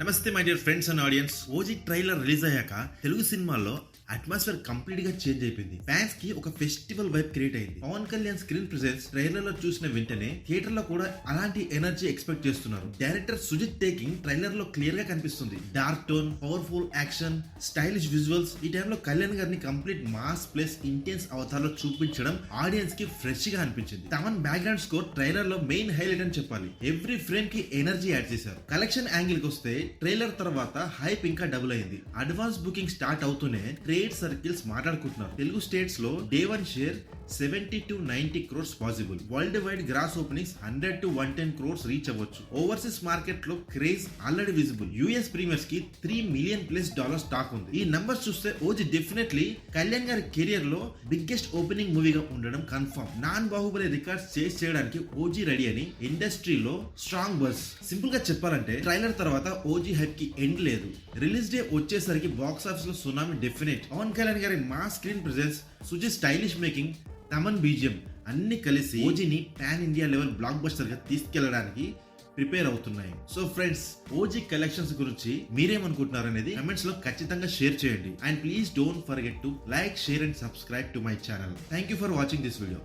నమస్తే my dear friends and audience. OG trailer release అయ్యాక తెలుగు సినిమాల్లో అట్మాస్ఫియర్ కంప్లీట్ గా చేంజ్ అయిపోయింది. ఫ్యాన్స్ కి ఒక ఫెస్టివల్ వైబ్ క్రియేట్ అయింది. Pawan Kalyan screen presence trailer లో చూసిన వెంటనే థియేటర్ లో కూడా అలాంటి ఎనర్జీ ఎక్స్పెక్ట్ చేస్తున్నారు. డైరెక్టర్ సుజిత్ టేకింగ్ ట్రైలర్ లో క్లియర్ గా కనిపిస్తుంది. Dark tone, powerful action, stylish visuals. ఈ టైంలో కళ్యాణ్ గారిని కంప్లీట్ మాస్ ప్లస్ ఇంటెన్స్ అవతారంలో చూపించడం ఆడియన్స్ కి ఫ్రెష్ గా అనిపించింది. తమన్ బ్యాక్గ్రౌండ్ స్కోర్ ట్రైలర్ లో మెయిన్ హైలైట్ అని చెప్పాలి. ఎవ్రీ ఫ్రేమ్ కి ఎనర్జీ యాడ్ చేశారు. కలెక్షన్ యాంగిల్ కి వస్తే ట్రైలర్ తర్వాత హైప్ ఇంకా డబుల్ అయింది. అడ్వాన్స్ బుకింగ్ స్టార్ట్ అవుతూనే ట్రేడ్ సర్కిల్స్ మాట్లాడుకుంటున్నారు. తెలుగు స్టేట్స్ లో day 1 share 70 to 90 crores possible. World wide gross openings 100 to 110 crores reach అవ్వచ్చు. ఓవర్సీస్ మార్కెట్ లో craze already visible. US premieres కి $3 million+ స్టాక్ ఉంది. ఈ నంబర్స్ చూస్తే ఓజీ డెఫినెట్లీ కళ్యాణ్ గారి కెరియర్ లో బిగ్గెస్ట్ ఓపెనింగ్ మూవీగా ఉండడం కన్ఫర్మ్. నాన్ బాహుబలి రికార్డ్స్ చేస్ చేయడానికి ఓజీ రెడీ అని ఇండస్ట్రీలో స్ట్రాంగ్ బజ్. సింపుల్ గా చెప్పాలంటే ట్రైలర్ తర్వాత ఓజీ హైప్ కి ఎండ్ లేదు. రిలీజ్ డే వచ్చేసరికి బాక్స్ ఆఫీస్ లో సునామీ డెఫినెట్. పవన్ కళ్యాణ్ గారి mass screen presence, Sujeeth stylish making, Thaman BGM అన్ని కలిసి ఓజీని pan India level blockbuster గా తీసుకెళ్లడానికి ప్రిపేర్ అవుతున్నాయి. సో ఫ్రెండ్స్, ఓజీ కలెక్షన్స్ గురించి మీరేమనుకుంటున్నారు అనేది కమెంట్స్ లో ఖచ్చితంగా షేర్ చేయండి. And please don't forget to like, share and subscribe to my channel. Thank you for watching this video.